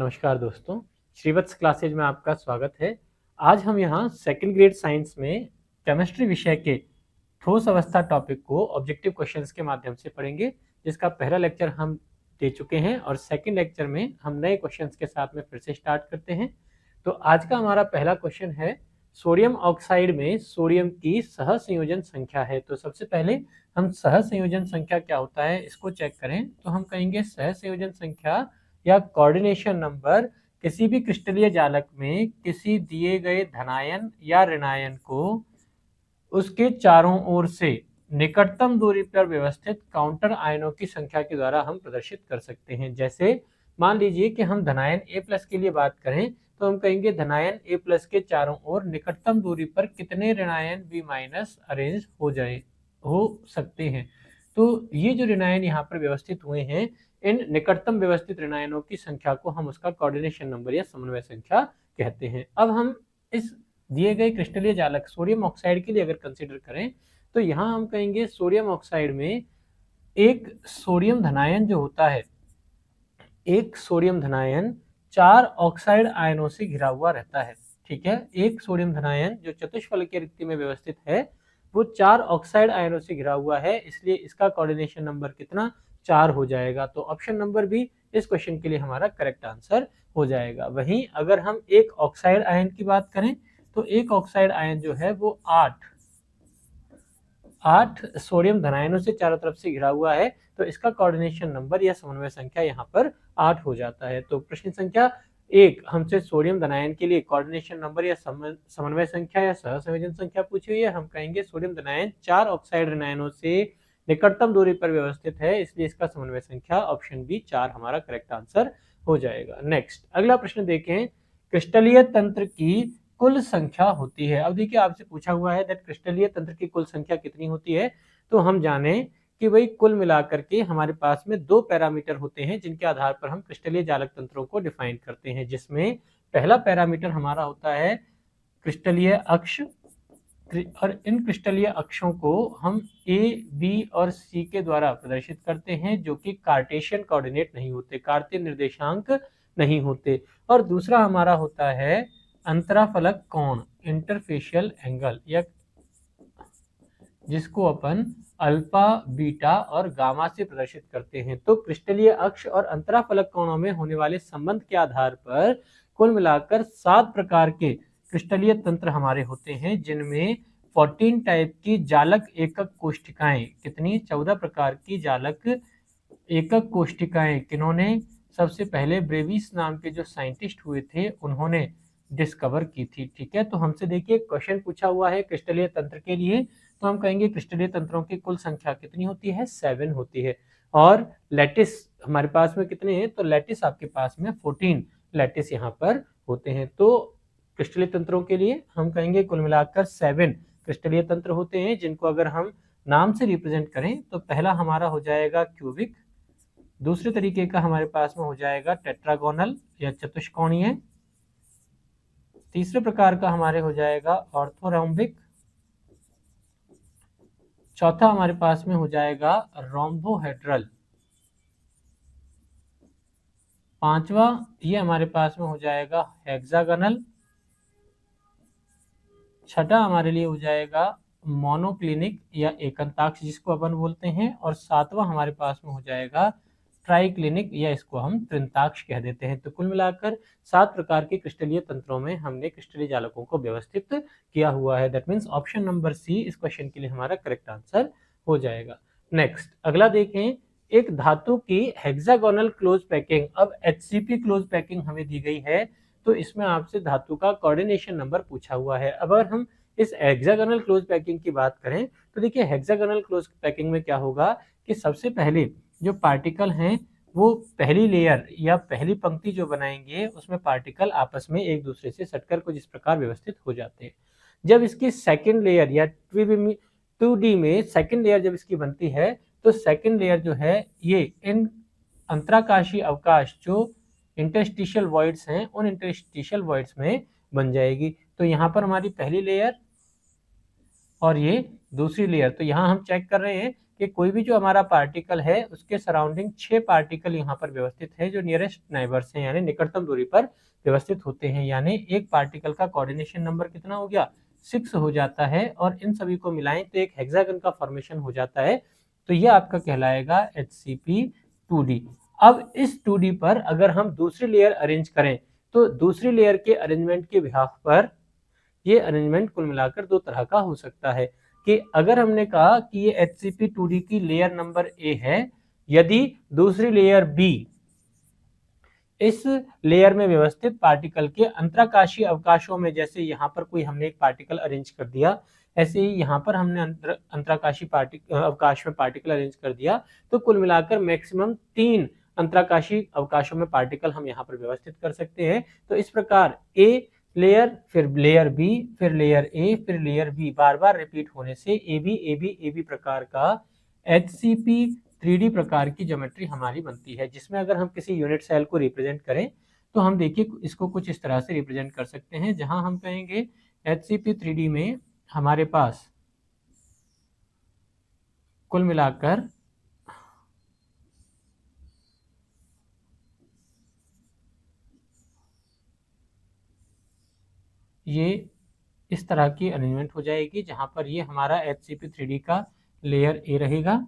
नमस्कार दोस्तों, श्रीवत्स क्लासेज में आपका स्वागत है। आज हम यहाँ सेकंड ग्रेड साइंस में केमिस्ट्री विषय के ठोस अवस्था टॉपिक को ऑब्जेक्टिव क्वेश्चंस के माध्यम से पढ़ेंगे, जिसका पहला लेक्चर हम दे चुके हैं और सेकंड लेक्चर में हम नए क्वेश्चंस के साथ में फिर से स्टार्ट करते हैं। तो आज का हमारा पहला क्वेश्चन है, सोडियम ऑक्साइड में सोडियम की सहसंयोजन संख्या है। तो सबसे पहले हम सहसंयोजन संख्या क्या होता है इसको चेक करें। तो हम कहेंगे सहसंयोजन संख्या या कोऑर्डिनेशन नंबर किसी भी क्रिस्टलीय जालक में किसी दिए गए धनायन या ऋणायन को उसके चारों ओर से निकटतम दूरी पर व्यवस्थित काउंटर आयनों की संख्या के द्वारा हम प्रदर्शित कर सकते हैं। जैसे मान लीजिए कि हम धनायन A+ के लिए बात करें तो हम कहेंगे धनायन A+ के चारों ओर निकटतम दूरी पर कितने ऋणायन B- अरेंज हो सकते हैं। तो ये जो ऋणायन यहाँ पर व्यवस्थित हुए हैं, इन निकटतम व्यवस्थित ऋणायनों की संख्या को हम उसका कोऑर्डिनेशन नंबर या समन्वय संख्या कहते हैं। अब हम इस दिए गए क्रिस्टलीय जालक सोडियम ऑक्साइड के लिए अगर कंसीडर करें तो यहाँ हम कहेंगे सोडियम ऑक्साइड में एक सोडियम धनायन जो होता है, एक सोडियम धनायन 4 ऑक्साइड आयनों से घिरा हुआ रहता है। ठीक है, एक सोडियम धनायन जो चतुष्फलकीय रिक्ति में व्यवस्थित है वो 4 ऑक्साइड आयनों से घिरा हुआ है, इसलिए इसका कोऑर्डिनेशन नंबर कितना 4 हो जाएगा। तो ऑप्शन नंबर बी इस क्वेश्चन के लिए हमारा करेक्ट आंसर हो जाएगा। वहीं अगर हम एक ऑक्साइड आयन की बात करें तो एक ऑक्साइड आयन जो है वो 8 सोडियम धनायनों से चारों तरफ से घिरा हुआ है, तो इसका कोऑर्डिनेशन नंबर या समन्वय संख्या यहाँ पर 8 हो जाता है। तो प्रश्न संख्या 1 हमसे सोडियम धनायन के लिए कोऑर्डिनेशन नंबर या समन्वय संख्या या सहसंयोजन संख्या पूछी हुई है। हम कहेंगे सोडियम धनायन 4 ऑक्साइड ऋणायनों से निकटतम दूरी पर व्यवस्थित है, इसलिए इसका समन्वय संख्या ऑप्शन बी 4 हमारा करेक्ट आंसर हो जाएगा। नेक्स्ट अगला प्रश्न देखें, क्रिस्टलीय तंत्र की कुल संख्या होती है। अब देखिए आपसे पूछा हुआ है दैट क्रिस्टलीय तंत्र की कुल संख्या कितनी होती है। तो हम जाने कि भाई कुल मिलाकर के हमारे पास में 2 पैरामीटर होते हैं जिनके आधार पर हम क्रिस्टलीय जालक तंत्रों को डिफाइन करते हैं, जिसमें पहला पैरामीटर हमारा होता है क्रिस्टलीय अक्ष, और इन क्रिस्टलीय अक्षों को हम A, B और C के द्वारा प्रदर्शित करते हैं, जो कि कार्टेशियन कोऑर्डिनेट नहीं होते, कार्तीय निर्देशांक नहीं होते। और दूसरा हमारा होता है अंतराफलक कोण, इंटरफेशियल एंगल, या जिसको अपन अल्फा, बीटा और गामा से प्रदर्शित करते हैं। तो क्रिस्टलीय अक्ष और अंतराफलक कोणों में होने वाले संबंध के आधार पर कुल मिलाकर 7 प्रकार के क्रिस्टलीय तंत्र हमारे होते हैं, जिनमें 14 टाइप की जालक एकक कोष्ठिकाएं, कितनी 14 प्रकार की जालक एकक कोष्ठिकाएं किन्होंने सबसे पहले ब्रेविस नाम के जो साइंटिस्ट हुए थे उन्होंने डिस्कवर की थी। ठीक है, तो हमसे देखिए क्वेश्चन पूछा हुआ है क्रिस्टलीय तंत्र के लिए, तो हम कहेंगे क्रिस्टलीय तंत्रों की कुल संख्या कितनी होती है, 7 होती है। और लैटिस हमारे पास में कितने हैं, तो लैटिस आपके पास में 14 लैटिस यहाँ पर होते हैं। तो क्रिस्टलीय तंत्रों के लिए हम कहेंगे कुल मिलाकर 7 क्रिस्टलीय तंत्र होते हैं, जिनको अगर हम नाम से रिप्रेजेंट करें तो पहला हमारा हो जाएगा क्यूबिक, दूसरे तरीके का हमारे पास में हो जाएगा टेट्रागोनल या चतुष्कोणीय, तीसरे प्रकार का हमारे हो जाएगा ऑर्थोरोम्बिक, चौथा हमारे पास में हो जाएगा रोम्बोहेड्रल, पांचवा ये हमारे पास में हो जाएगा हेक्सागोनल, छठा हमारे लिए हो जाएगा मोनोक्लिनिक या एकंताक्ष जिसको अपन बोलते हैं, और सातवां हमारे पास में हो जाएगा ट्राइक्लिनिक या इसको हम त्रिंताक्ष कह देते हैं। तो कुल मिलाकर 7 प्रकार के क्रिस्टलीय तंत्रों में हमने क्रिस्टलीय जालकों को व्यवस्थित किया हुआ है। That means option number C इस क्वेश्चन के लिए हमारा करेक्ट आंसर हो जाएगा। नेक्स्ट अगला देखें, एक धातु की हेक्सागोनल क्लोज पैकिंग, अब HCP क्लोज पैकिंग हमें दी गई है, तो इसमें आपसे धातु का कोऑर्डिनेशन नंबर पूछा हुआ है। अब अगर हम इस हेक्सागोनल क्लोज पैकिंग की बात करें तो देखिए हेक्सागोनल क्लोज पैकिंग में क्या होगा कि सबसे पहले जो पार्टिकल हैं वो पहली लेयर या पहली पंक्ति जो बनाएंगे उसमें पार्टिकल आपस में एक दूसरे से सटकर कुछ इस प्रकार व्यवस्थित हो जाते हैं। जब इसकी सेकंड लेयर या 2D में सेकंड लेयर जब इसकी बनती है तो सेकंड लेयर जो है ये इन अंतराकाशीय अवकाश जो इंटरस्टिशियल वॉइड्स हैं उन इंटरस्टिशियल वॉइड्स में बन जाएगी। तो यहाँ पर हमारी पहली लेयर और ये दूसरी लेयर, तो यहाँ हम चेक कर रहे हैं कि कोई भी जो हमारा पार्टिकल है उसके सराउंडिंग 6 पार्टिकल यहाँ पर व्यवस्थित है जो नियरेस्ट नाइबर्स हैं, यानी निकटतम दूरी पर व्यवस्थित होते हैं। यानी एक पार्टिकल का कोऑर्डिनेशन नंबर कितना हो गया, 6 हो जाता है, और इन सभी को मिलाएं तो एक हेक्सागन का फॉर्मेशन हो जाता है। तो ये आपका कहलाएगा HCP2D। अब इस 2D पर अगर हम दूसरी लेयर अरेंज करें तो दूसरी लेयर के अरेंजमेंट के बिहाफ पर ये अरेंजमेंट कुल मिलाकर दो तरह का हो सकता है कि अगर हमने कहा कि ये HCP2D की लेयर नंबर A है, यदि दूसरी लेयर B इस लेयर में व्यवस्थित पार्टिकल के अंतराकाशीय अवकाशों में, जैसे यहाँ पर कोई हमने एक पार्टिकल अरेंज कर दिया, ऐसे ही यहाँ पर हमने अंतराकाशीय अवकाश में पार्टिकल अरेंज कर दिया, तो कुल मिलाकर मैक्सिमम 3 अंतराकाशीय अवकाशों में पार्टिकल हम यहाँ पर व्यवस्थित कर सकते हैं। तो इस प्रकार A लेयर, फिर लेयर B, फिर लेयर A, फिर लेयर B बार बार रिपीट होने से AB प्रकार का HCP3D प्रकार की ज्योमेट्री हमारी बनती है, जिसमें अगर हम किसी यूनिट सेल को रिप्रेजेंट करें तो हम देखिए इसको कुछ इस तरह से रिप्रेजेंट कर सकते हैं, जहां हम कहेंगे HCP3D में हमारे पास कुल मिलाकर ये इस तरह की अरेंजमेंट हो जाएगी, जहां पर ये हमारा HCP3D का लेयर A रहेगा,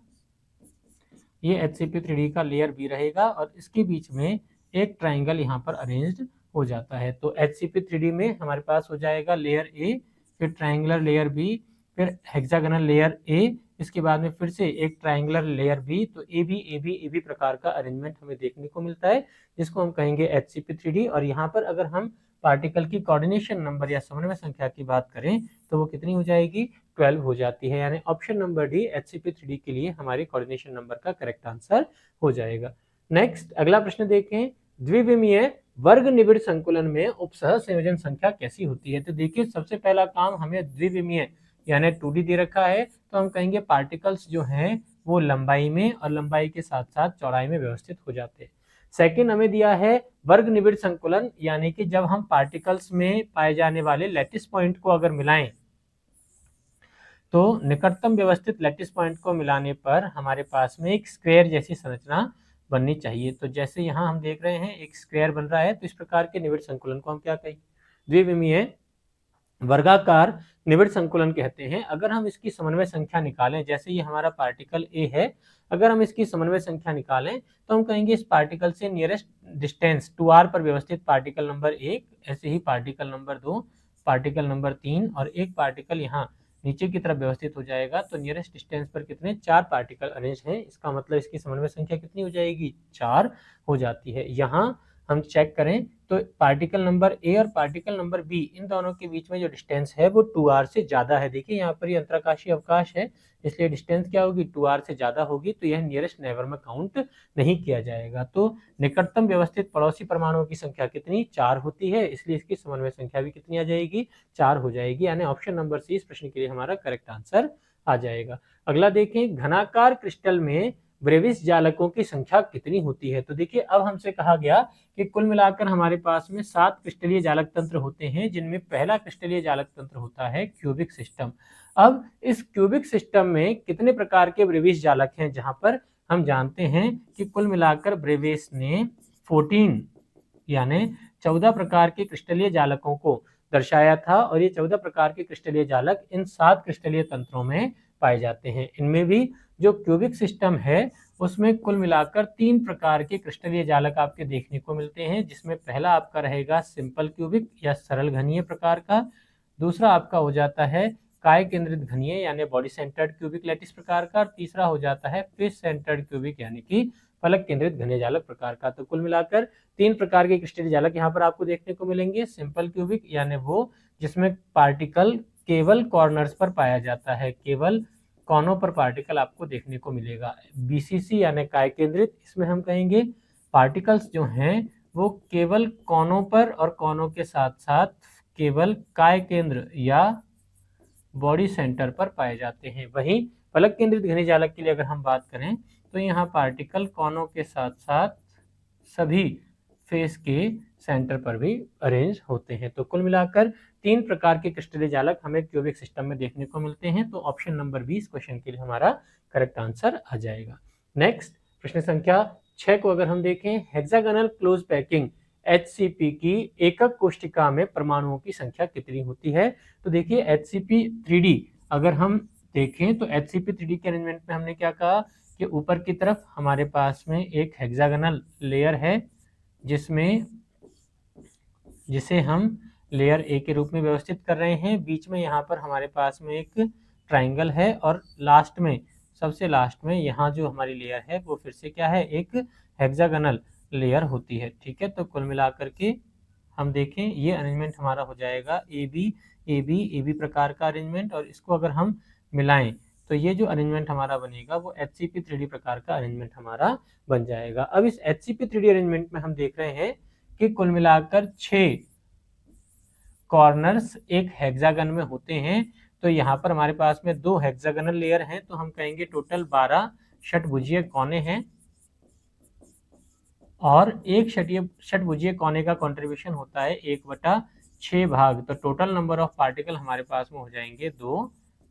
ये HCP3D का लेयर B रहेगा, और इसके बीच में एक ट्राइंगल यहाँ पर अरेंज्ड हो जाता है। तो HCP3D में हमारे पास हो जाएगा लेयर A, फिर ट्राइंगुलर लेयर B, फिर हेक्सागोनल लेयर A, इसके बाद में फिर से एक ट्राइंगुलर लेयर B। तो AB प्रकार का अरेंजमेंट हमें देखने को मिलता है, जिसको हम कहेंगे HCP3D। और यहाँ पर अगर हम पार्टिकल की कोऑर्डिनेशन नंबर या समन्वय संख्या की बात करें तो वो कितनी हो जाएगी, 12 हो जाती है। यानी ऑप्शन नंबर डी HCP3D के लिए हमारी कोऑर्डिनेशन नंबर का करेक्ट आंसर हो जाएगा। नेक्स्ट अगला प्रश्न देखें, द्विविमीय वर्ग निबिड़ संकुलन में उपसह संयोजन संख्या कैसी होती है। तो देखिए सबसे पहला काम हमें द्विविमीय यानी 2D दे रखा है, तो हम कहेंगे पार्टिकल्स जो हैं वो लंबाई में और लंबाई के साथ साथ चौड़ाई में व्यवस्थित हो जाते हैं। सेकंड हमें दिया है वर्ग निबिड़ संकुलन, यानी कि जब हम पार्टिकल्स में पाए जाने वाले लैटिस पॉइंट को अगर मिलाएं तो निकटतम व्यवस्थित लैटिस पॉइंट को मिलाने पर हमारे पास में एक स्क्वायर जैसी संरचना बननी चाहिए। तो जैसे यहाँ हम देख रहे हैं एक स्क्वायर बन रहा है, तो इस प्रकार के निबिड़ संकुलन को हम क्या कहेंगे, द्विविमीय वर्गाकार निबिड़ संकुलन कहते हैं। अगर हम इसकी समन्वय संख्या निकालें, जैसे ये हमारा पार्टिकल A है, अगर हम इसकी समन्वय संख्या निकालें तो हम कहेंगे इस पार्टिकल से नियरेस्ट डिस्टेंस 2r पर व्यवस्थित पार्टिकल नंबर 1, ऐसे ही पार्टिकल नंबर 2, पार्टिकल नंबर 3 और एक पार्टिकल यहाँ नीचे की तरफ व्यवस्थित हो जाएगा। तो नियरेस्ट डिस्टेंस पर कितने 4 पार्टिकल अरेंज हैं, इसका मतलब इसकी समन्वय संख्या कितनी हो जाएगी, 4 हो जाती है। यहाँ हम चेक करें तो पार्टिकल नंबर A और पार्टिकल नंबर B इन दोनों के बीच में जो डिस्टेंस है वो 2r से ज़्यादा है। देखिए यहाँ पर ये अंतराकाशीय अवकाश है, इसलिए डिस्टेंस क्या होगी, 2r से ज़्यादा होगी, तो यह नियरेस्ट नेबर में काउंट नहीं किया जाएगा। तो निकटतम व्यवस्थित पड़ोसी परमाणुओं की संख्या कितनी, 4 होती है, इसलिए इसकी समन्वय संख्या भी कितनी आ जाएगी, 4 हो जाएगी। यानी ऑप्शन नंबर सी इस प्रश्न के लिए हमारा करेक्ट आंसर आ जाएगा। अगला देखें, घनाकार क्रिस्टल में ब्रेविस जालकों की संख्या कितनी होती है। तो देखिए अब हमसे कहा गया कि कुल मिलाकर हमारे पास में 7 क्रिस्टलीय जालक तंत्र होते हैं, जिनमें पहला क्रिस्टलीय जालक तंत्र होता है क्यूबिक सिस्टम। अब इस क्यूबिक सिस्टम में कितने प्रकार के ब्रेविस जालक हैं, जहां पर हम जानते हैं कि कुल मिलाकर ब्रेविस ने 14 यानी 14 प्रकार के क्रिस्टलीय जालकों को दर्शाया था, और ये 14 प्रकार के क्रिस्टलीय जालक इन 7 क्रिस्टलीय तंत्रों में पाए जाते हैं। इनमें भी जो क्यूबिक सिस्टम है उसमें कुल मिलाकर 3 प्रकार के क्रिस्टलीय जालक आपके देखने को मिलते हैं, जिसमें पहला आपका रहेगा सिंपल क्यूबिक या सरल घनीय प्रकार का, दूसरा आपका हो जाता है काय केंद्रित घनीय यानी बॉडी सेंटर्ड क्यूबिक लैटिस प्रकार का, और तीसरा हो जाता है फिश सेंटर्ड क्यूबिक यानी कि फलक केंद्रित घनीय जालक प्रकार का। तो कुल मिलाकर 3 प्रकार के क्रिस्टलीय जालक यहाँ पर आपको देखने को मिलेंगे। सिंपल क्यूबिक यानी वो जिसमें पार्टिकल केवल कॉर्नर्स पर पाया जाता है, केवल कोनों पर पार्टिकल आपको देखने को मिलेगा। BCC यानी काय केंद्रित, इसमें हम कहेंगे पार्टिकल्स जो हैं वो केवल कोनों पर और कोनों के साथ साथ केवल काय केंद्र या बॉडी सेंटर पर पाए जाते हैं। वहीं फलक केंद्रित घनीय जालक के लिए अगर हम बात करें तो यहाँ पार्टिकल कोनों के साथ साथ सभी फेस के सेंटर पर भी अरेंज होते हैं। तो कुल मिलाकर 3 प्रकार के क्रिस्टलीय जालक हमें क्यूबिक सिस्टम में देखने को मिलते हैं। तो ऑप्शन नंबर 20 क्वेश्चन के लिए हमारा करेक्ट आंसर आ जाएगा। नेक्स्ट प्रश्न संख्या 6 को अगर हम देखें, हेक्सागोनल क्लोज पैकिंग HCP की एकक कोष्टिका में परमाणुओं की संख्या कितनी होती है? तो देखिए HCP3D अगर हम देखें तो HCP3D के अरेंजमेंट में हमने क्या कहा कि ऊपर की तरफ हमारे पास में एक हेक्सागोनल लेयर है जिसे हम लेयर ए के रूप में व्यवस्थित कर रहे हैं। बीच में यहाँ पर हमारे पास में एक ट्राइंगल है और लास्ट में, सबसे लास्ट में यहाँ जो हमारी लेयर है वो फिर से क्या है, एक हेक्सागोनल लेयर होती है। ठीक है, तो कुल मिलाकर के हम देखें ये अरेंजमेंट हमारा हो जाएगा AB प्रकार का अरेंजमेंट, और इसको अगर हम मिलाएं तो ये जो अरेंजमेंट हमारा बनेगा वो HCP3D प्रकार का अरेंजमेंट हमारा बन जाएगा। अब इस HCP3D अरेंजमेंट में हम देख रहे हैं कि कुल मिलाकर 6 कॉर्नर्स एक हेक्सागन में होते हैं। तो यहाँ पर हमारे पास में 2 हेक्सागोनल लेयर हैं, तो हम कहेंगे टोटल 12 षटभुजीय कोने हैं और एक षटभुजीय कोने का कंट्रीब्यूशन होता है 1/6 भाग। तो टोटल नंबर ऑफ पार्टिकल हमारे पास में हो जाएंगे 2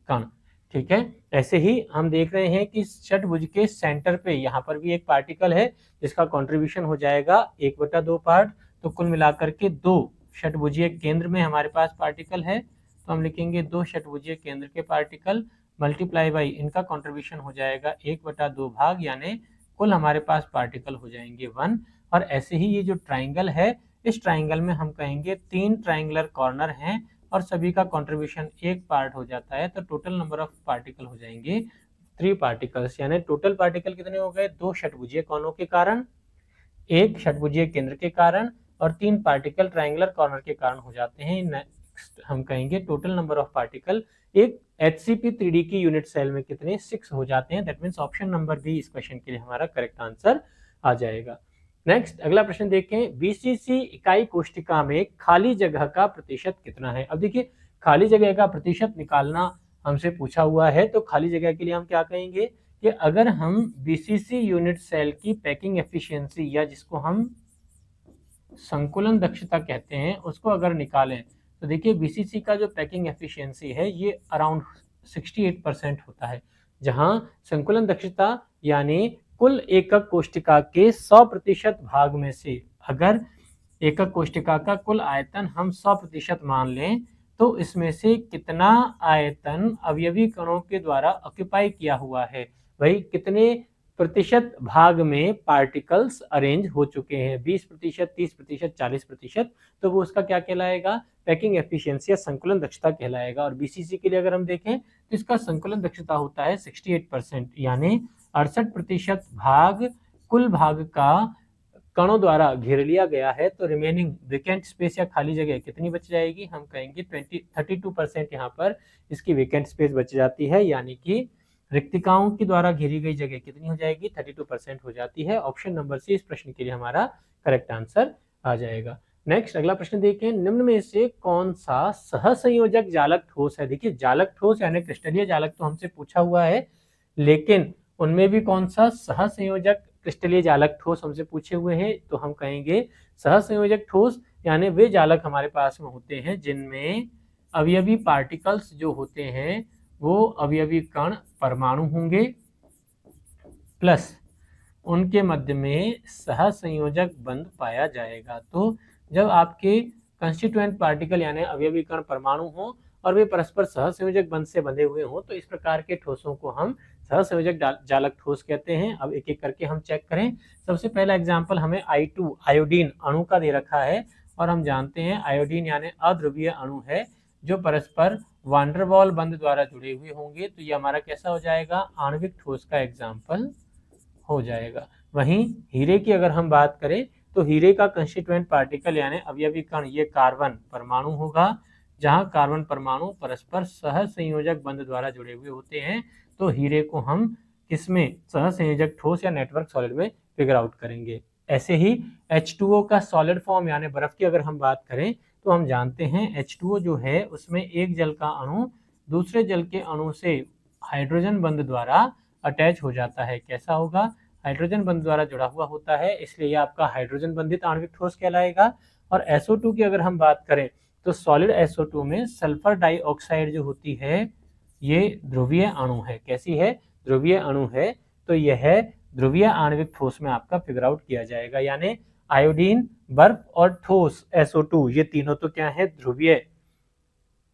कण। ठीक है, ऐसे ही हम देख रहे हैं कि षटभुज के सेंटर पे यहाँ पर भी एक पार्टिकल है जिसका कंट्रीब्यूशन हो जाएगा 1/2 पार्ट। तो कुल मिलाकर के 2 षटभुजीय केंद्र में हमारे पास पार्टिकल है, तो हम लिखेंगे 2 षटभुजीय केंद्र के पार्टिकल मल्टीप्लाई बाई इनका कंट्रीब्यूशन हो जाएगा 1/2 भाग, यानी कुल हमारे पास पार्टिकल हो जाएंगे 1। और ऐसे ही ये जो ट्राइंगल है, इस ट्राइंगल में हम कहेंगे 3 ट्राइंगुलर कॉर्नर हैं और सभी का कंट्रीब्यूशन 1 पार्ट हो जाता है, तो टोटल नंबर ऑफ पार्टिकल हो जाएंगे 3 पार्टिकल्स। यानी टोटल पार्टिकल कितने हो गए? 2 षटभुजीय कोनों के कारण, 1 षटभुजीय केंद्र के कारण और 3 पार्टिकल ट्राइंगुलर कॉर्नर के कारण हो जाते हैं। नेक्स्ट हम कहेंगे टोटल नंबर ऑफ पार्टिकल एक HCP3D की यूनिट सेल में कितने? 6 हो जाते हैं। That means option number B इस क्वेश्चन के लिए हमारा करेक्ट आंसर आ जाएगा। नेक्स्ट अगला प्रश्न देखें, BCC इकाई कोष्टिका में खाली जगह का प्रतिशत कितना है? अब देखिए खाली जगह का प्रतिशत निकालना हमसे पूछा हुआ है, तो खाली जगह के लिए हम क्या कहेंगे कि अगर हम BCC यूनिट सेल की पैकिंग एफिशिएंसी या जिसको हम संकुलन दक्षता कहते हैं उसको अगर निकालें, तो देखिए BCC का जो पैकिंग एफिशिएंसी है ये अराउंड 68% होता है, जहां संकुलन दक्षता यानी कुल एकक कोष्टिका के 100% भाग में से अगर एकक कोष्टिका का कुल आयतन हम 100% मान लें, तो इसमें से कितना आयतन अवयवी कणों के द्वारा ऑक्यूपाई किया हुआ है, वही कितने प्रतिशत भाग में पार्टिकल्स अरेंज हो चुके हैं, 20%, 30%, 40%, तो वो उसका क्या कहलाएगा? पैकिंग एफिशिएंसी या संकुलन दक्षता कहलाएगा। और BCC के लिए अगर हम देखें तो इसका संकुलन दक्षता होता है 68%, यानी 68% भाग कुल भाग का कणों द्वारा घेर लिया गया है। तो रिमेनिंग वेकेंट स्पेस या खाली जगह कितनी बच जाएगी? हम कहेंगे 32% यहाँ पर इसकी वेकेंट स्पेस बच जाती है, यानी कि रिक्तिकाओं के द्वारा घेरी गई जगह कितनी हो जाएगी? 32% हो जाती है। ऑप्शन नंबर सी इस प्रश्न के लिए हमारा करेक्ट आंसर आ जाएगा। नेक्स्ट अगला प्रश्न देखें, निम्न में से कौन सा सहसंयोजक जालक ठोस है? देखिए जालक ठोस यानी क्रिस्टलीय जालक तो हमसे पूछा हुआ है, लेकिन उनमें भी कौन सा सहसंयोजक क्रिस्टलीय जालक ठोस हमसे पूछे हुए हैं, तो हम कहेंगे सहसंयोजक ठोस यानी वे जालक हमारे पास में होते हैं जिनमें अवयवी पार्टिकल्स जो होते हैं वो अवयवी कण परमाणु होंगे प्लस उनके मध्य में सहसंयोजक बंध पाया जाएगा। तो जब आपके कंस्टिट्यूएंट पार्टिकल यानी अवयवी कण परमाणु हो और वे परस्पर सहसंयोजक बंध से बंधे हुए हों, तो इस प्रकार के ठोसों को हम सहसंयोजक जालक ठोस कहते हैं। अब एक एक करके हम चेक करें। सबसे पहला एग्जाम्पल हमें I2 आयोडीन अणु का दे रखा है और हम जानते हैं आयोडीन यानी अध्रुवीय अणु है जो परस्पर वांडरवॉल बंध द्वारा जुड़े हुए होंगे, तो ये हमारा कैसा हो जाएगा? आणविक ठोस का एग्जाम्पल हो जाएगा। वहीं हीरे की अगर हम बात करें तो हीरे का कंस्टिट्यूएंट पार्टिकल यानी अवयवी कण ये कार्बन परमाणु होगा, जहां कार्बन परमाणु परस्पर सहसंयोजक बंध द्वारा जुड़े हुए होते हैं। तो हीरे को हम किसमें? सहसंयोजक ठोस या नेटवर्क सॉलिड में फिगर आउट करेंगे। ऐसे ही H2O का सॉलिड फॉर्म यानी बर्फ की अगर हम बात करें तो हम जानते हैं H2O जो है उसमें एक जल का अणु दूसरे जल के अणु से हाइड्रोजन बंध द्वारा अटैच हो जाता है। कैसा होगा? हाइड्रोजन बंध द्वारा जुड़ा हुआ होता है, इसलिए यह आपका हाइड्रोजन बंधित आणविक ठोस कहलाएगा। और SO2 की अगर हम बात करें तो सॉलिड SO2 में सल्फर डाइऑक्साइड जो होती है ये ध्रुवीय अणु है। कैसी है? ध्रुवीय अणु है। तो यह ध्रुवीय आणविक ठोस में आपका फिगर आउट किया जाएगा, यानी आयोडीन, बर्फ और ठोस SO2 ये तीनों तो क्या है? ध्रुवीय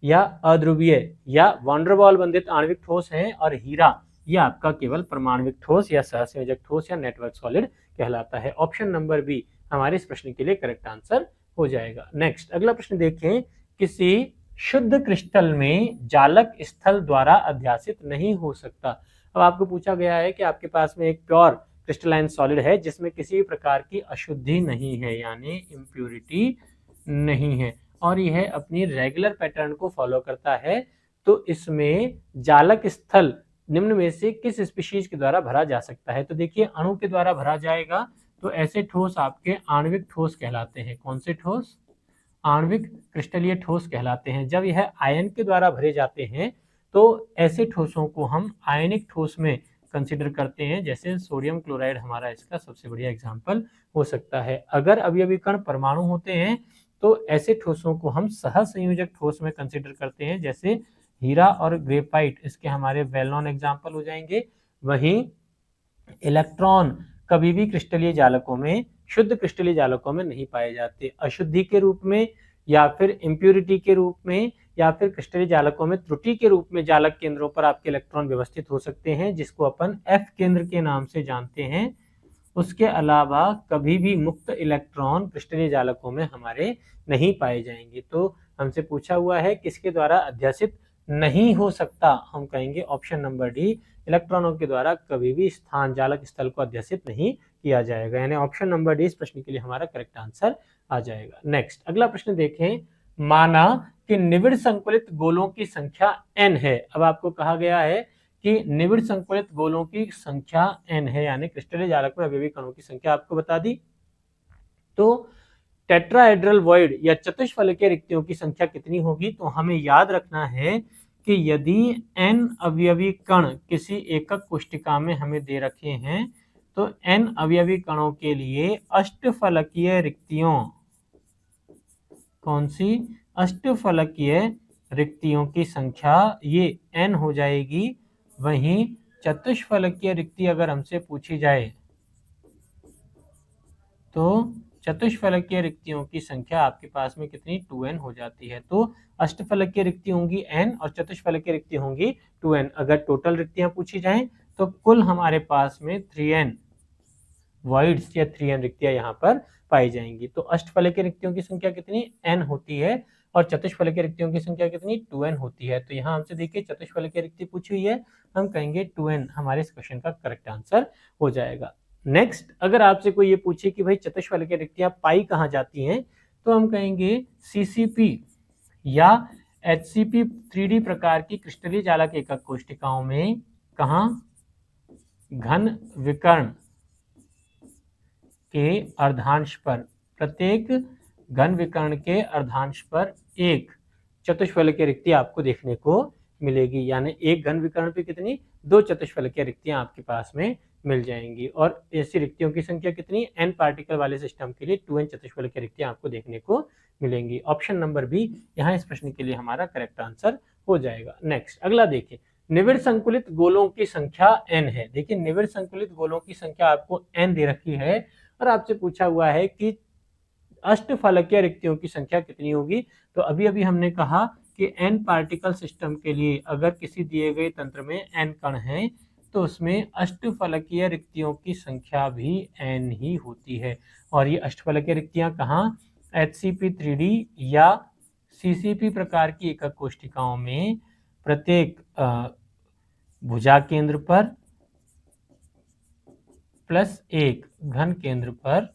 या अध्रुवीय या वांडरवाल बंधित आणविक ठोस है, और हीरा ये आपका केवल परमाणविक ठोस या सहसंयोजक ठोस या नेटवर्क सॉलिड कहलाता है। ऑप्शन नंबर बी हमारे इस प्रश्न के लिए करेक्ट आंसर हो जाएगा। नेक्स्ट अगला प्रश्न देखें, किसी शुद्ध क्रिस्टल में जालक स्थल द्वारा अध्यासित नहीं हो सकता। अब आपको पूछा गया है कि आपके पास में एक प्योर क्रिस्टलाइन सॉलिड है जिसमें किसी भी प्रकार की अशुद्धि नहीं है, यानी इम्प्योरिटी नहीं है, और यह अपनी रेगुलर पैटर्न को फॉलो करता है, तो इसमें जालक स्थल निम्न में से किस स्पीशीज के द्वारा भरा जा सकता है? तो देखिए, अणु के द्वारा भरा जाएगा, तो ऐसे ठोस आपके आणविक ठोस कहलाते हैं। कौन से ठोस? आणविक क्रिस्टलीय ठोस कहलाते हैं। जब यह आयन के द्वारा भरे जाते हैं तो ऐसे ठोसों को हम आयनिक ठोस में कंसिडर करते हैं, जैसे सोडियम क्लोराइड हमारा इसका सबसे बढ़िया एग्जाम्पल हो सकता है। अगर अवयवी कण परमाणु होते हैं तो ऐसे ठोसों को हम सहसंयोजक ठोस में कंसिडर करते हैं, जैसे हीरा और ग्रेफाइट इसके हमारे वेल नोन एग्जाम्पल हो जाएंगे। वहीं इलेक्ट्रॉन कभी भी क्रिस्टलीय जालकों में, शुद्ध क्रिस्टलीय जालकों में नहीं पाए जाते। अशुद्धि के रूप में या फिर इम्प्योरिटी के रूप में या फिर क्रिस्टलीय जालकों में त्रुटि के रूप में जालक केंद्रों पर आपके इलेक्ट्रॉन व्यवस्थित हो सकते हैं, जिसको अपन F केंद्र के नाम से जानते हैं। उसके अलावा कभी भी मुक्त इलेक्ट्रॉन क्रिस्टलीय जालकों में हमारे नहीं पाए जाएंगे। तो हमसे पूछा हुआ है किसके द्वारा अध्यासित नहीं हो सकता, हम कहेंगे ऑप्शन नंबर डी, इलेक्ट्रॉनों के द्वारा कभी भी स्थान जालक स्थल को अध्यासित नहीं किया जाएगा, यानी ऑप्शन नंबर डी इस प्रश्न के लिए हमारा करेक्ट आंसर आ जाएगा। नेक्स्ट अगला प्रश्न देखें, माना कि निविड़ संकुलित गोलों की संख्या n है। अब आपको कहा गया है कि निविड़ संकुलित गोलों की संख्या n है, यानी क्रिस्टलीय जालक में अवयवी कणों की संख्या आपको बता दी। तो टेट्राहेड्रल वॉइड या चतुष्फलकीय रिक्तियों की संख्या कितनी होगी? तो हमें याद रखना है कि यदि n अवयवी कण किसी एकक कोष्ठिका में हमें दे रखे हैं तो n अवयवी कणों के लिए अष्टफलकीय रिक्तियों, कौन सी? अष्टफलकीय रिक्तियों की संख्या ये n हो जाएगी। वहीं चतुष्फलकीय रिक्ति अगर हमसे पूछी जाए तो चतुष्फलकीय रिक्तियों की संख्या आपके पास में कितनी? 2n हो जाती है। तो अष्टफलकीय रिक्ति होंगी n और चतुष्फलकीय रिक्ति होंगी 2n। अगर टोटल रिक्तियां पूछी जाएं तो कुल हमारे पास में 3n वॉइड्स या 3n रिक्तियां यहाँ पर पाई जाएंगी। तो अष्टफलकीय रिक्तियों की संख्या कितनी? n होती है, और चतुष्फलकीय रिक्तियों की संख्या कितनी? 2n होती है। तो यहाँ हमसे देखिए चतुष्फलकीय रिक्ति पूछी हुई है, हम कहेंगे 2n हमारे इस क्वेश्चन का करेक्ट आंसर हो जाएगा। नेक्स्ट अगर आपसे कोई ये पूछे कि भाई चतुष्फलकीय रिक्तियां पाई कहाँ जाती हैं, तो हम कहेंगे CCP या HCP 3D प्रकार की क्रिस्टलीय जालक एकक कोष्ठिकाओं में। कहाँ? घन विकर्ण के अर्धांश पर, प्रत्येक घन विकर्ण के अर्धांश पर एक चतुष्फलकीय रिक्ति आपको देखने को मिलेगी, यानी एक घन विकर्ण पे कितनी? 2 चतुष्फलकीय रिक्तियां आपके पास में मिल जाएंगी। और ऐसी रिक्तियों की संख्या कितनी? n पार्टिकल वाले सिस्टम के लिए 2n चतुष्फलकीय रिक्तियां आपको देखने को मिलेंगी। ऑप्शन नंबर बी यहाँ इस प्रश्न के लिए हमारा करेक्ट आंसर हो जाएगा। नेक्स्ट अगला देखिए, निविड़ संकुलित गोलों की संख्या n है। देखिए निविड़ संकुलित गोलों की संख्या आपको n दे रखी है और आपसे पूछा हुआ है कि अष्टफलकीय रिक्तियों की संख्या कितनी होगी। तो अभी अभी हमने कहा कि n पार्टिकल सिस्टम के लिए अगर किसी दिए गए तंत्र में n कण हैं तो उसमें अष्टफलकीय रिक्तियों की संख्या भी n ही होती है। और ये अष्टफलकीय रिक्तियां कहाँ? HCP 3D या CCP प्रकार की एकक कोष्ठिकाओं में प्रत्येक भुजा केंद्र पर प्लस एक घन केंद्र पर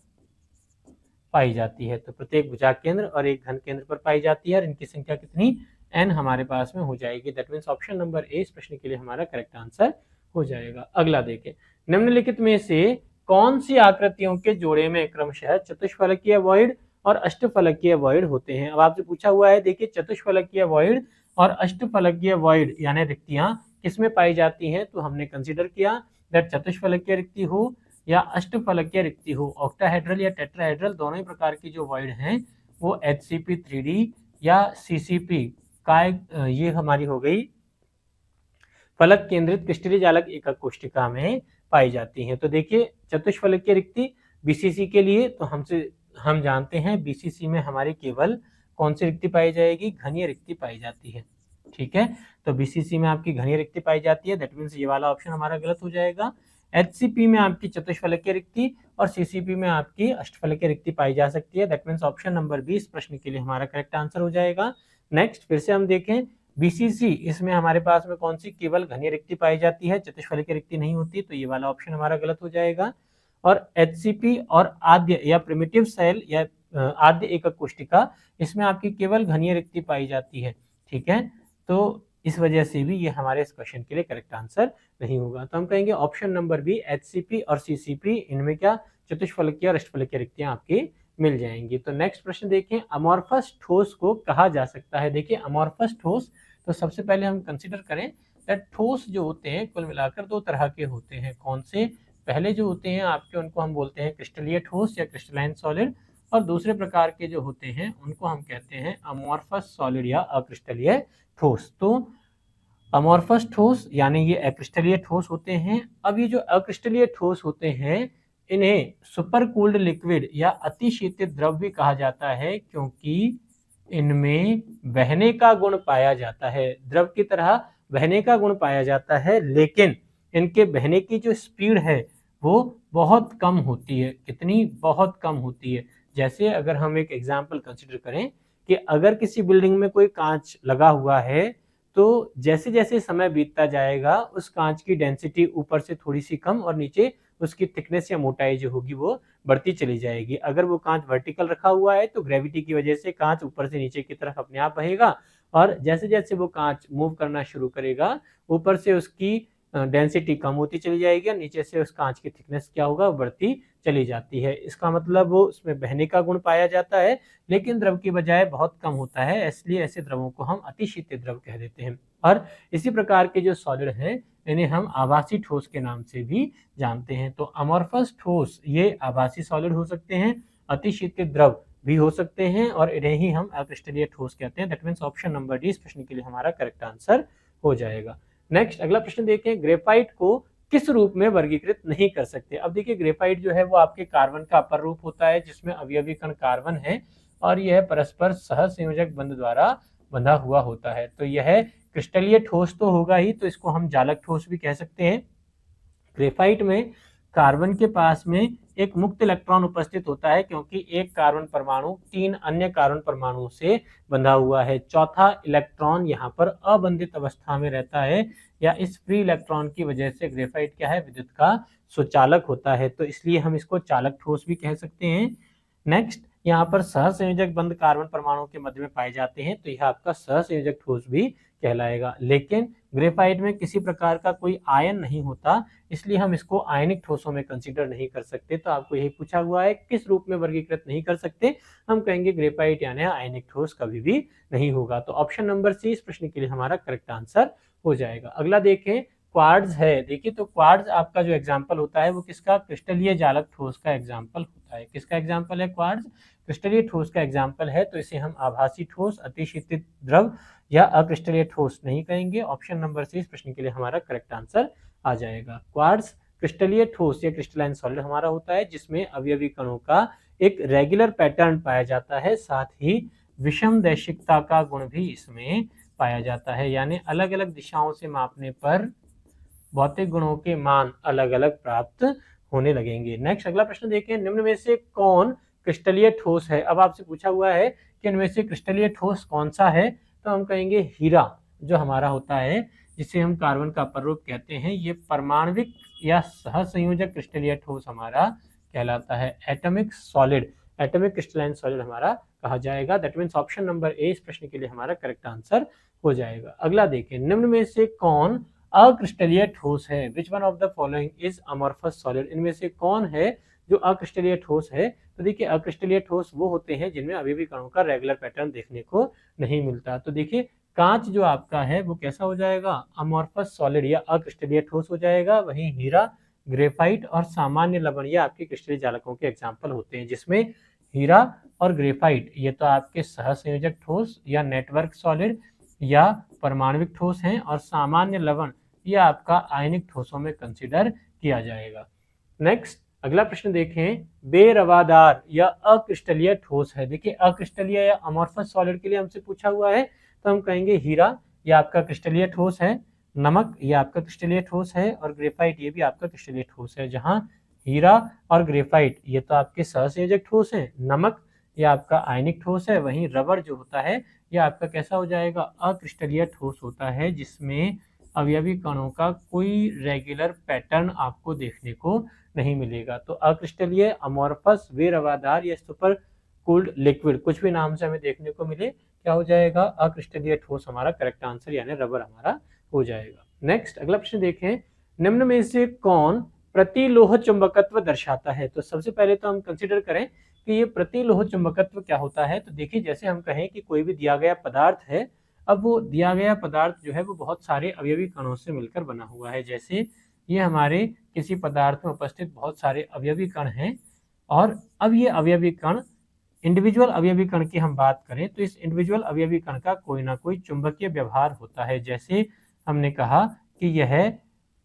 पाई जाती है। तो प्रत्येक भुजा केंद्र और एक घन केंद्र पर पाई जाती है, और इनकी संख्या कितनी? n हमारे पास में हो जाएगी। That means option number A इस प्रश्न के लिए हमारा करेक्ट आंसर हो जाएगा। अगला देखें, निम्नलिखित में से कौन सी आकृतियों के जोड़े में क्रमशः चतुष्फलकीय वॉइड और अष्टफलकीय वॉइड होते हैं? अब आपसे पूछा हुआ है, देखिए चतुष्फलकीय वॉइड और अष्टफलकीय वॉइड यानी रिक्तियां किसमें पाई जाती हैं? तो हमने कंसीडर किया दैट चतुष्फलकीय रिक्ति हो या अष्टफलकीय रिक्ति हो, ऑक्टाहेड्रल या टेट्राहेड्रल दोनों ही प्रकार की जो वॉइड हैं वो HCP3D या CCP का ये हमारी हो गई फलक केंद्रित क्रिस्टलीय जालक एकक कोशिका में पाई जाती हैं। तो देखिए चतुष्फलकीय रिक्ति BCC के लिए तो हम जानते हैं BCC में हमारी केवल कौन सी रिक्ति पाई जाएगी, घनीय रिक्ति पाई जाती है। ठीक है, तो BCC में आपकी घनीय रिक्ति पाई जाती है, दैट मीन्स ये वाला ऑप्शन हमारा गलत हो जाएगा। HCP में आपकी चतुष्फलकीय रिक्ति और CCP में आपकी अष्टफलकीय रिक्ति पाई जा सकती है, दैट मीन्स ऑप्शन नंबर 20 प्रश्न के लिए हमारा करेक्ट आंसर हो जाएगा। नेक्स्ट फिर से हम देखें BCC, इसमें हमारे पास में कौन सी केवल घनीय रिक्ति पाई जाती है, चतुष्फलकीय रिक्ति नहीं होती, तो ये वाला ऑप्शन हमारा गलत हो जाएगा। और HCP और आद्य या प्रिमिटिव सेल या आद्य एकक कोशिका, इसमें आपकी केवल घनीय रिक्ति पाई जाती है। ठीक है, तो इस वजह से भी ये हमारे इस क्वेश्चन के लिए करेक्ट आंसर नहीं होगा। तो हम कहेंगे ऑप्शन नंबर बी HCP और CCP, इनमें क्या चतुष्फलकीय और अष्टफलकीय रिक्तियां आपकी मिल जाएंगी। तो नेक्स्ट प्रश्न देखें, अमॉर्फस ठोस को कहा जा सकता है। देखिए अमॉर्फस ठोस, तो सबसे पहले हम कंसीडर करें दैट ठोस जो होते हैं कुल मिलाकर दो तरह के होते हैं। कौन से? पहले जो होते हैं आपके उनको हम बोलते हैं क्रिस्टलीय ठोस या क्रिस्टलाइन सॉलिड, और दूसरे प्रकार के जो होते हैं उनको हम कहते हैं अमॉर्फस सॉलिड या अक्रिस्टलीय ठोस। तो अमॉर्फस ठोस यानी ये अक्रिस्टलीय ठोस होते हैं। अब ये जो अक्रिस्टलीय ठोस होते हैं इन्हें सुपर कूल्ड लिक्विड या अतिशीतित द्रव भी कहा जाता है, क्योंकि इनमें बहने का गुण पाया जाता है, द्रव की तरह बहने का गुण पाया जाता है, लेकिन इनके बहने की जो स्पीड है वो बहुत कम होती है। कितनी? बहुत कम होती है। जैसे अगर हम एक एग्जाम्पल कंसिडर करें कि अगर किसी बिल्डिंग में कोई कांच लगा हुआ है, तो जैसे जैसे समय बीतता जाएगा उस कांच की डेंसिटी ऊपर से थोड़ी सी कम और नीचे उसकी थिकनेस या मोटाई जो होगी वो बढ़ती चली जाएगी। अगर वो कांच वर्टिकल रखा हुआ है तो ग्रेविटी की वजह से कांच ऊपर से नीचे की तरफ अपने आप बहेगा, और जैसे जैसे वो कांच मूव करना शुरू करेगा ऊपर से उसकी डेंसिटी कम होती चली जाएगी और नीचे से उस कांच की थिकनेस क्या होगा, बढ़ती चली जाती है। इसका मतलब वो उसमें बहने का गुण पाया जाता है लेकिन द्रव की बजाय बहुत कम होता है, इसलिए ऐसे द्रवों को हम अतिशीतित द्रव कह देते हैं। और इसी प्रकार के जो सॉलिड हैं इन्हें हम आभासी ठोस के नाम से भी जानते हैं। तो अमॉर्फस ठोस ये आभासी सॉलिड हो सकते हैं, अतिशीतित द्रव भी हो सकते हैं, और इन्हें ही हम अक्रिस्टलीय ठोस कहते हैं। That means option number D इस प्रश्न के लिए हमारा करेक्ट आंसर हो जाएगा। नेक्स्ट अगला प्रश्न देखें, ग्रेफाइट को किस रूप में वर्गीकृत नहीं कर सकते। अब देखिए ग्रेफाइट जो है वो आपके कार्बन का अपर रूप होता है जिसमें अवयवी कण कार्बन है और यह परस्पर सहसंयोजक बंध द्वारा बंधा हुआ होता है। तो यह क्रिस्टलीय ठोस तो होगा ही, तो इसको हम जालक ठोस भी कह सकते हैं। ग्रेफाइट में कार्बन के पास में एक मुक्त इलेक्ट्रॉन उपस्थित होता है क्योंकि एक कार्बन परमाणु 3 अन्य कार्बन परमाणुओं से बंधा हुआ है। चौथा इलेक्ट्रॉन यहाँ पर अबंधित अवस्था में रहता है, या इस फ्री इलेक्ट्रॉन की वजह से ग्रेफाइट क्या है, विद्युत का सुचालक होता है, तो इसलिए हम इसको चालक ठोस भी कह सकते हैं। नेक्स्ट यहाँ पर सहसंयोजक बंध कार्बन परमाणुओं के मध्य में पाए जाते हैं, तो यह आपका सहसंयोजक ठोस भी कहलाएगा। लेकिन ग्रेफाइट में किसी प्रकार का कोई आयन नहीं होता, इसलिए हम इसको आयनिक ठोसों में कंसीडर नहीं कर सकते। तो आपको यही पूछा हुआ है किस रूप में वर्गीकृत नहीं कर सकते, हम कहेंगे ग्रेफाइट यानी आयनिक ठोस कभी भी नहीं होगा। तो ऑप्शन नंबर सी इस प्रश्न के लिए हमारा करेक्ट आंसर हो जाएगा। अगला देखें, क्वार्ट्ज है। देखिए तो क्वार्ट्ज आपका जो एग्जाम्पल होता है वो किसका, क्रिस्टलीय जालक ठोस का एग्जाम्पल होता है। किसका एग्जाम्पल है? क्वार्ट्ज क्रिस्टलीय ठोस का एग्जाम्पल है, तो इसे हम आभासी ठोस, अतिशीतित द्रव या अक्रिस्टलीय ठोस नहीं कहेंगे। ऑप्शन नंबर सी इस प्रश्न के लिए हमारा करेक्ट आंसर आ जाएगा। क्वार्ट्ज क्रिस्टलीय ठोस या क्रिस्टलाइन सॉलिड हमारा होता है जिसमें अवयवी कणों का एक रेगुलर पैटर्न पाया जाता है, साथ ही विषम दैशिकता का गुण भी इसमें पाया जाता है, यानी अलग अलग दिशाओं से मापने पर भौतिक गुणों के मान अलग अलग प्राप्त होने लगेंगे। नेक्स्ट अगला प्रश्न देखें, निम्न में से कौन क्रिस्टलीय ठोस है। अब आपसे पूछा हुआ है कि इनमें से क्रिस्टलीय ठोस कौन सा है, तो हम कहेंगे हीरा जो हमारा होता है जिसे हम कार्बन का पररूप कहते हैं, ये परमाणविक या सहसंयोजक क्रिस्टलीय ठोस हमारा कहलाता है। Atomic solid, atomic crystalline solid हमारा कहा जाएगा। That means option number A इस प्रश्न के लिए हमारा करेक्ट आंसर हो जाएगा। अगला देखें, निम्न में से कौन अक्रिस्टलीय ठोस है। Which one of the following is amorphous solid. इनमें से कौन है जो अक्रिस्टलीय ठोस है। तो देखिए अक्रिस्टलीय ठोस वो होते हैं जिनमें अवयवी कणों का रेगुलर पैटर्न देखने को नहीं मिलता। तो देखिए कांच जो आपका है वो कैसा हो जाएगा, अमॉर्फस सॉलिड या अक्रिस्टलीय ठोस हो जाएगा। वहीं हीरा, ग्रेफाइट और सामान्य लवण ये आपके क्रिस्टलीय जालकों के एग्जाम्पल होते हैं, जिसमें हीरा और ग्रेफाइट ये तो आपके सहसंयोजक ठोस या नेटवर्क सॉलिड या परमाणविक ठोस हैं, और सामान्य लवण ये आपका आयनिक ठोसों में कंसिडर किया जाएगा। नेक्स्ट अगला प्रश्न देखें, बेरवादार या अक्रिस्टलीय ठोस है। देखिए अक्रिस्टलीय या अमॉर्फस सॉलिड के लिए हमसे पूछा हुआ है, तो हम कहेंगे हीरा ये आपका क्रिस्टलीय ठोस है, नमक ये आपका क्रिस्टलीय ठोस है, और ग्रेफाइट ये भी आपका क्रिस्टलीय ठोस है। जहां हीरा और ग्रेफाइट ये तो आपके सहसंयोजक ठोस हैं, नमक ये आपका आयनिक ठोस है, वहीं रबर जो होता है ये आपका कैसा हो जाएगा, अक्रिस्टलीय ठोस होता है, जिसमें अवयवी कणों का कोई रेगुलर पैटर्न आपको देखने को नहीं मिलेगा। तो अक्रिस्टलीय, अमॉर्फस, बेरवादार या सुपर कूल्ड लिक्विड कुछ भी नाम से हमें देखने को मिले, क्या हो जाएगा, अक्रिस्टलीय ठोस हमारा करेक्ट आंसर यानी रबर हमारा हो जाएगा। नेक्स्ट अगला प्रश्न देखें, निम्न में से कौन प्रतिलोह चुंबकत्व दर्शाता है। तो सबसे पहले तो हम कंसीडर करें कि ये प्रतिलोह चुंबकत्व क्या होता है। तो देखिए जैसे हम कहें कि कोई भी दिया गया पदार्थ है, अब वो दिया गया पदार्थ जो है वो बहुत सारे अवयवी कणों से मिलकर बना हुआ है। जैसे ये हमारे किसी पदार्थ में उपस्थित बहुत सारे अवयवी कण हैं, और अब ये अवयवी कण, इंडिविजुअल अवयवी कण की हम बात करें तो इस इंडिविजुअल अवयवी कण का कोई ना कोई चुंबकीय व्यवहार होता है। जैसे हमने कहा कि यह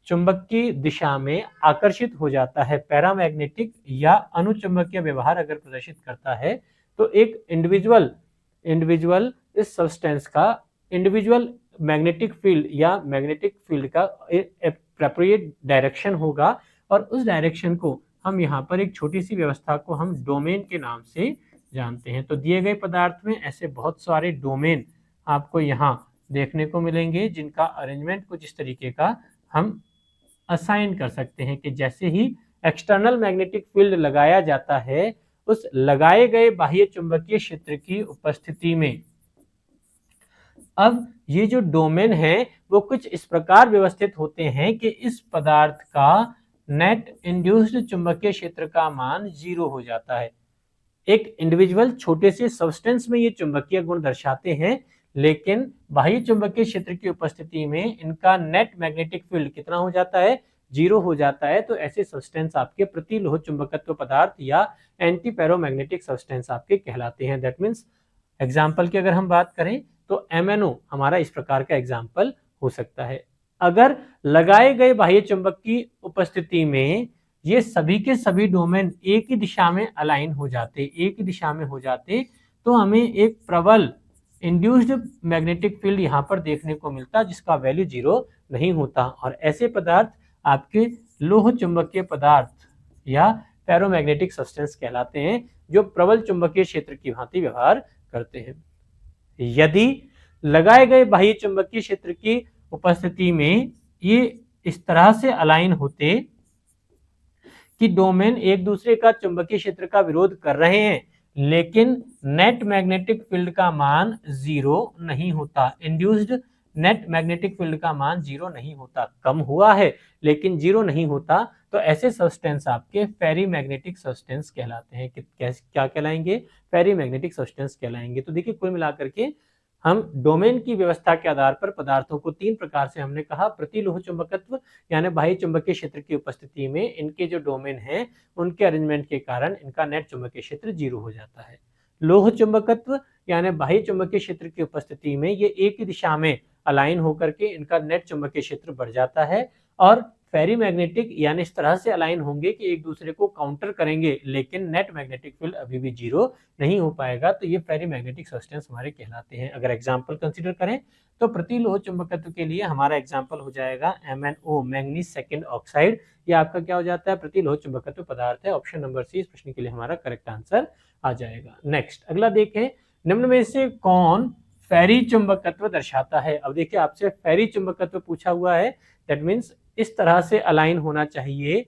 चुंबक की दिशा में आकर्षित हो जाता है, पैरामैग्नेटिक या अनुचुंबकीय व्यवहार अगर प्रदर्शित करता है, तो एक इंडिविजुअल इस सब्सटेंस का इंडिविजुअल मैग्नेटिक फील्ड या मैग्नेटिक फील्ड का एप्रोप्रिएट डायरेक्शन होगा, और उस डायरेक्शन को हम यहाँ पर एक छोटी सी व्यवस्था को हम डोमेन के नाम से जानते हैं। तो दिए गए पदार्थ में ऐसे बहुत सारे डोमेन आपको यहाँ देखने को मिलेंगे, जिनका अरेंजमेंट कुछ इस तरीके का हम असाइन कर सकते हैं कि जैसे ही एक्सटर्नल मैग्नेटिक फील्ड लगाया जाता है, उस लगाए गए बाह्य चुंबकीय क्षेत्र की उपस्थिति में अब ये जो डोमेन है वो कुछ इस प्रकार व्यवस्थित होते हैं कि इस पदार्थ का नेट इंड्यूस्ड चुंबकीय क्षेत्र का मान 0 हो जाता है। एक इंडिविजुअल छोटे से सब्सटेंस में ये चुंबकीय गुण दर्शाते हैं, लेकिन बाह्य चुंबकीय क्षेत्र की उपस्थिति में इनका नेट मैग्नेटिक फील्ड कितना हो जाता है, 0 हो जाता है। तो ऐसे सब्सटेंस आपके प्रतिलोह चुंबकत्व पदार्थ या एंटी पैरोमैग्नेटिक सब्सटेंस आपके कहलाते हैं। दैट मीन्स एग्जाम्पल की अगर हम बात करें तो MnO हमारा इस प्रकार का एग्जाम्पल हो सकता है। अगर लगाए गए बाह्य चुंबक की उपस्थिति में ये सभी के सभी डोमेन एक ही दिशा में अलाइन हो जाते, एक ही दिशा में हो जाते, तो हमें एक प्रबल इंड्यूस्ड मैग्नेटिक फील्ड यहाँ पर देखने को मिलता, जिसका वैल्यू 0 नहीं होता। और ऐसे पदार्थ आपके लोह चुंबकीय पदार्थ या पैरोमैग्नेटिक सब्सटेंस कहलाते हैं, जो प्रबल चुंबकीय क्षेत्र की भांति व्यवहार करते हैं। यदि लगाए गए बाह्य चुंबकीय क्षेत्र की उपस्थिति में ये इस तरह से अलाइन होते कि डोमेन एक दूसरे का चुंबकीय क्षेत्र का विरोध कर रहे हैं, लेकिन नेट मैग्नेटिक फील्ड का मान 0 नहीं होता। इंड्यूस्ड नेट मैग्नेटिक फील्ड का मान 0 नहीं होता, कम हुआ है लेकिन 0 नहीं होता। तो ऐसे सब्सटेंस आपके फेरीमैग्नेटिक सब्सटेंस कहलाते हैं। क्या कहलाएंगे, फेरीमैग्नेटिक सब्सटेंस कहलाएंगे। तो देखिए कुल मिलाकर के हम डोमेन की व्यवस्था के आधार पर पदार्थों को 3 प्रकार से हमने कहा, प्रतिलोह चुंबकत्व यानी बाह्य चुंबकीय क्षेत्र की उपस्थिति में इनके जो डोमेन हैं उनके अरेंजमेंट के कारण इनका नेट चुंबकीय क्षेत्र 0 हो जाता है। लोह चुंबकत्व यानी बाह्य चुंबकीय क्षेत्र की उपस्थिति में ये एक ही दिशा में अलाइन होकर के इनका नेट चुंबकीय क्षेत्र बढ़ जाता है, और फेरीमैग्नेटिक यानी इस तरह से अलाइन होंगे कि एक दूसरे को काउंटर करेंगे, लेकिन नेट मैग्नेटिक फील्ड अभी भी 0 नहीं हो पाएगा। तो ये फेरीमैग्नेटिक सब्सटेंस हमारे कहलाते हैं। अगर एग्जांपल कंसीडर करें तो प्रतिलोह चुंबकत्व के लिए हमारा एग्जांपल हो जाएगा MnO, मैंगनीज सेकेंड ऑक्साइड। ये आपका क्या हो जाता है, प्रतिलोह चुंबकत्व पदार्थ है। ऑप्शन नंबर सी इस प्रश्न के लिए हमारा करेक्ट आंसर आ जाएगा। नेक्स्ट अगला देखें, निम्न में से कौन फेरी चुंबकत्व दर्शाता है। अब देखिए आपसे फेरी चुंबकत्व पूछा हुआ है, दैट मीन्स इस तरह से अलाइन होना चाहिए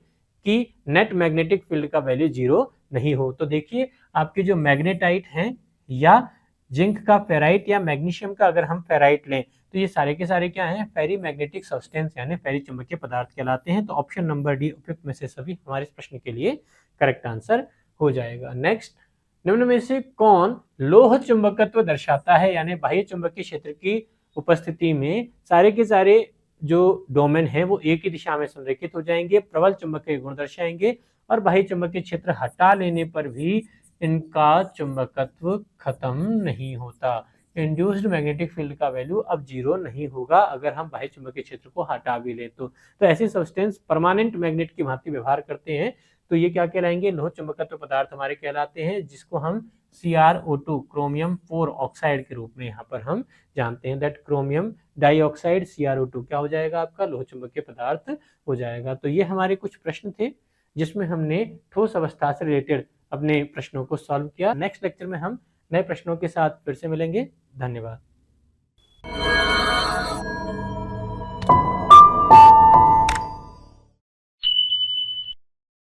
कि नेट मैग्नेटिक फील्ड का वैल्यू 0 नहीं हो। तो देखिए आपके जो मैग्नेटाइट हैं या जिंक का फेराइट या मैग्नीशियम का अगर हम फेराइट लें तो ये सारे के सारे क्या हैं, फेरी मैग्नेटिक सब्सटेंस यानी फेरी चुंबकीय पदार्थ कहलाते हैं। तो ऑप्शन नंबर डी उपयुक्त में से सभी हमारे इस प्रश्न के लिए करेक्ट आंसर हो जाएगा। नेक्स्ट, निम्न में से कौन लोह चुंबकत्व दर्शाता है, यानी बाह्य चुंबकीय क्षेत्र की उपस्थिति में सारे के सारे जो डोमेन है वो एक ही दिशा में संरेखित हो जाएंगे, प्रबल चुंबकीय गुण दर्शाएंगे, और बाह्य चुंबकीय क्षेत्र हटा लेने पर भी इनका चुंबकत्व खत्म नहीं होता। इंड्यूस्ड मैग्नेटिक फील्ड का वैल्यू अब 0 नहीं होगा अगर हम बाह्य चुंबकीय क्षेत्र को हटा भी ले तो ऐसे सब्सटेंस परमानेंट मैग्नेट की भांति व्यवहार करते हैं, तो ये क्या कहलाएंगे, लोह चुंबकत्व पदार्थ हमारे कहलाते हैं, जिसको हम CrO2 क्रोमियम 4 ऑक्साइड के रूप में यहाँ पर हम जानते हैं। दैट क्रोमियम डाइऑक्साइड CrO2 क्या हो जाएगा, आपका लोह चुंबकीय पदार्थ हो जाएगा। तो ये हमारे कुछ प्रश्न थे जिसमें हमने ठोस अवस्था से रिलेटेड अपने प्रश्नों को सॉल्व किया। नेक्स्ट लेक्चर में हम नए प्रश्नों के साथ फिर से मिलेंगे। धन्यवाद।